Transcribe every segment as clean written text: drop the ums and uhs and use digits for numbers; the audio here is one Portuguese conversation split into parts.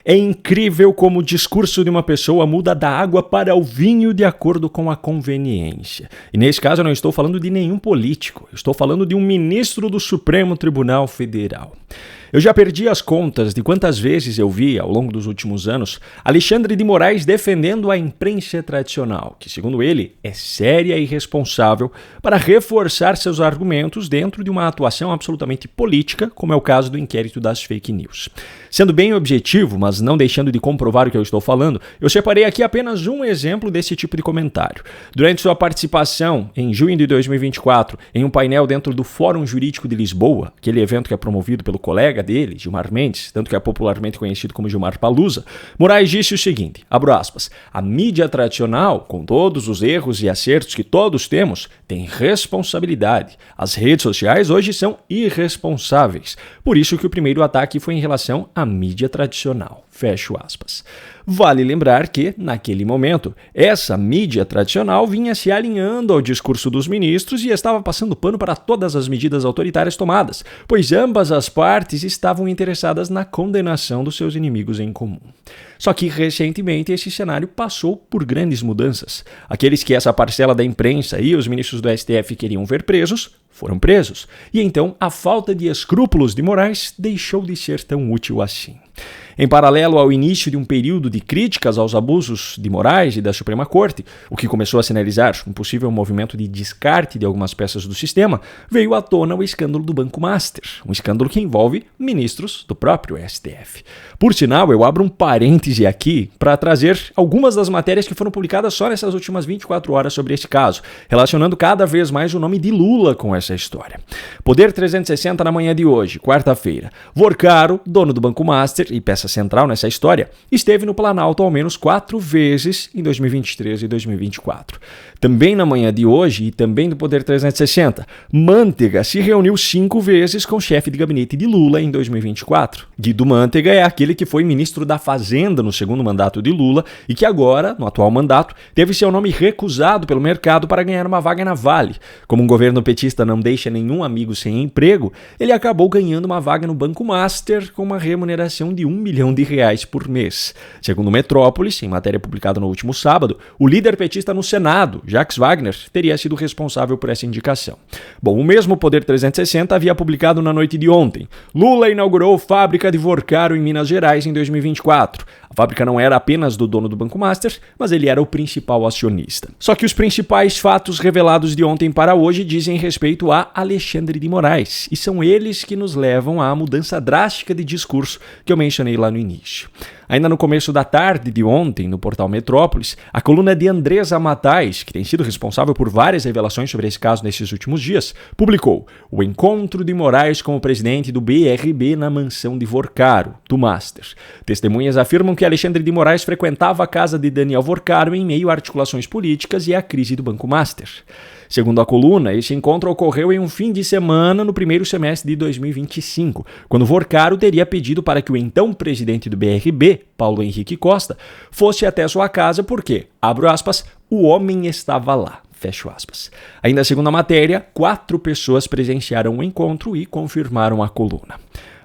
É incrível como o discurso de uma pessoa muda da água para o vinho de acordo com a conveniência. E nesse caso eu não estou falando de nenhum político, eu estou falando de um ministro do Supremo Tribunal Federal. Eu já perdi as contas de quantas vezes eu vi, ao longo dos últimos anos, Alexandre de Moraes defendendo a imprensa tradicional, que, segundo ele, é séria e responsável para reforçar seus argumentos dentro de uma atuação absolutamente política, como é o caso do inquérito das fake news. Sendo bem objetivo, mas não deixando de comprovar o que eu estou falando, eu separei aqui apenas um exemplo desse tipo de comentário. Durante sua participação, em junho de 2024, em um painel dentro do Fórum Jurídico de Lisboa, aquele evento que é promovido pelo colega dele, Gilmar Mendes, tanto que é popularmente conhecido como Gilmar Palusa, Moraes disse o seguinte, abro aspas, a mídia tradicional, com todos os erros e acertos que todos temos, tem responsabilidade. As redes sociais hoje são irresponsáveis. Por isso que o primeiro ataque foi em relação à mídia tradicional. Fecho aspas. Vale lembrar que, naquele momento, essa mídia tradicional vinha se alinhando ao discurso dos ministros e estava passando pano para todas as medidas autoritárias tomadas, pois ambas as partes estavam interessadas na condenação dos seus inimigos em comum. Só que, recentemente, esse cenário passou por grandes mudanças. Aqueles que essa parcela da imprensa e os ministros do STF queriam ver presos, foram presos. E então, a falta de escrúpulos de Moraes deixou de ser tão útil assim. Em paralelo ao início de um período de críticas aos abusos de Moraes e da Suprema Corte, o que começou a sinalizar um possível movimento de descarte de algumas peças do sistema, veio à tona o escândalo do Banco Master, um escândalo que envolve ministros do próprio STF. Por sinal, eu abro um parêntese aqui para trazer algumas das matérias que foram publicadas só nessas últimas 24 horas sobre esse caso, relacionando cada vez mais o nome de Lula com essa história. Poder 360 na manhã de hoje, quarta-feira. Vorcaro, dono do Banco Master e peça central nessa história, esteve no Planalto ao menos 4 vezes em 2023 e 2024. Também na manhã de hoje e também do Poder 360, Mantega se reuniu 5 vezes com o chefe de gabinete de Lula em 2024. Guido Mantega é aquele que foi ministro da Fazenda no segundo mandato de Lula e que agora, no atual mandato, teve seu nome recusado pelo mercado para ganhar uma vaga na Vale. Como um governo petista não deixa nenhum amigo sem emprego, ele acabou ganhando uma vaga no Banco Master com uma remuneração de R$1 milhão por mês. Segundo o Metrópolis, em matéria publicada no último sábado, o líder petista no Senado, Jacques Wagner, teria sido responsável por essa indicação. Bom, o mesmo Poder 360 havia publicado na noite de ontem. Lula inaugurou fábrica de Vorcaro em Minas Gerais em 2024. A fábrica não era apenas do dono do Banco Master, mas ele era o principal acionista. Só que os principais fatos revelados de ontem para hoje dizem respeito a Alexandre de Moraes, e são eles que nos levam à mudança drástica de discurso que eu mencionei lá no início. Ainda no começo da tarde de ontem, no portal Metrópolis, a coluna de Andresa Matais, que tem sido responsável por várias revelações sobre esse caso nesses últimos dias, publicou o encontro de Moraes com o presidente do BRB na mansão de Vorcaro, do Master. Testemunhas afirmam que Alexandre de Moraes frequentava a casa de Daniel Vorcaro em meio a articulações políticas e à crise do Banco Master. Segundo a coluna, esse encontro ocorreu em um fim de semana no primeiro semestre de 2025, quando Vorcaro teria pedido para que o então presidente do BRB, Paulo Henrique Costa, fosse até sua casa porque, abro aspas, o homem estava lá. Fecho aspas. Ainda segundo a matéria, 4 pessoas presenciaram o encontro e confirmaram a coluna.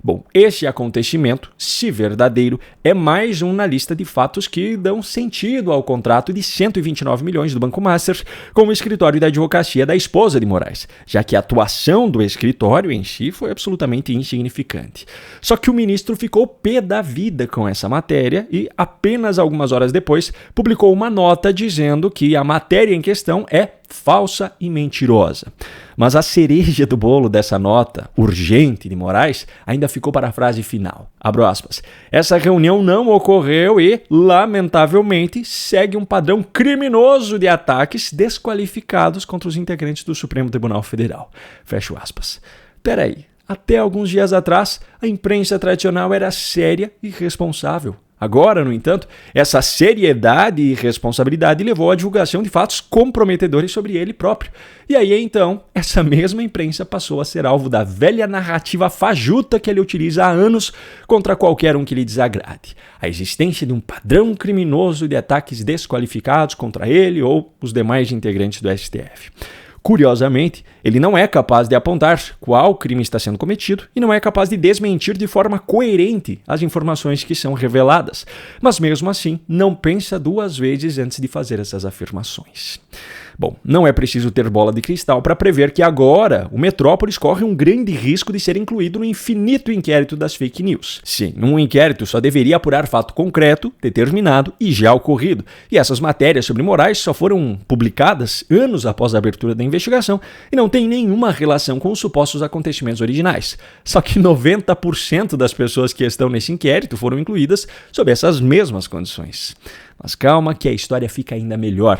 Bom, esse acontecimento, se verdadeiro, é mais um na lista de fatos que dão sentido ao contrato de 129 milhões do Banco Master com o escritório da advocacia da esposa de Moraes, já que a atuação do escritório em si foi absolutamente insignificante. Só que o ministro ficou pé da vida com essa matéria e, apenas algumas horas depois, publicou uma nota dizendo que a matéria em questão é falsa e mentirosa. Mas a cereja do bolo dessa nota urgente de Moraes ainda ficou para a frase final. Abro aspas. Essa reunião não ocorreu e, lamentavelmente, segue um padrão criminoso de ataques desqualificados contra os integrantes do Supremo Tribunal Federal. Fecho aspas. Peraí, até alguns dias atrás, a imprensa tradicional era séria e responsável. Agora, no entanto, essa seriedade e responsabilidade levou à divulgação de fatos comprometedores sobre ele próprio. E aí, então, essa mesma imprensa passou a ser alvo da velha narrativa fajuta que ele utiliza há anos contra qualquer um que lhe desagrade. A existência de um padrão criminoso de ataques desqualificados contra ele ou os demais integrantes do STF. Curiosamente, ele não é capaz de apontar qual crime está sendo cometido e não é capaz de desmentir de forma coerente as informações que são reveladas. Mas mesmo assim, não pensa duas vezes antes de fazer essas afirmações. Bom, não é preciso ter bola de cristal para prever que agora o Metrópolis corre um grande risco de ser incluído no infinito inquérito das fake news. Sim, um inquérito só deveria apurar fato concreto, determinado e já ocorrido. E essas matérias sobre Moraes só foram publicadas anos após a abertura da investigação e não têm nenhuma relação com os supostos acontecimentos originais. Só que 90% das pessoas que estão nesse inquérito foram incluídas sob essas mesmas condições. Mas calma que a história fica ainda melhor.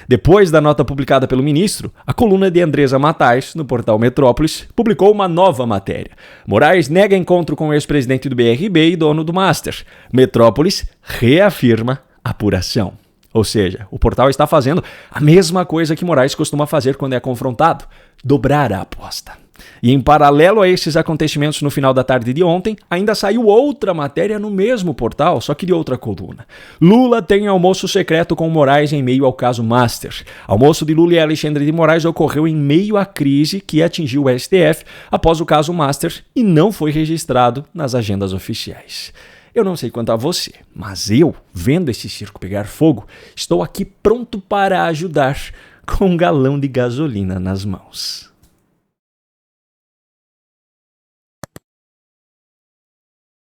Depois da nota publicada pelo ministro, a coluna de Andresa Matais, no portal Metrópolis, publicou uma nova matéria. Moraes nega encontro com o ex-presidente do BRB e dono do Master. Metrópolis reafirma apuração. Ou seja, o portal está fazendo a mesma coisa que Moraes costuma fazer quando é confrontado: dobrar a aposta. E em paralelo a esses acontecimentos no final da tarde de ontem, ainda saiu outra matéria no mesmo portal, só que de outra coluna. Lula tem almoço secreto com Moraes em meio ao caso Master. Almoço de Lula e Alexandre de Moraes ocorreu em meio à crise que atingiu o STF após o caso Master e não foi registrado nas agendas oficiais. Eu não sei quanto a você, mas eu, vendo esse circo pegar fogo, estou aqui pronto para ajudar com um galão de gasolina nas mãos.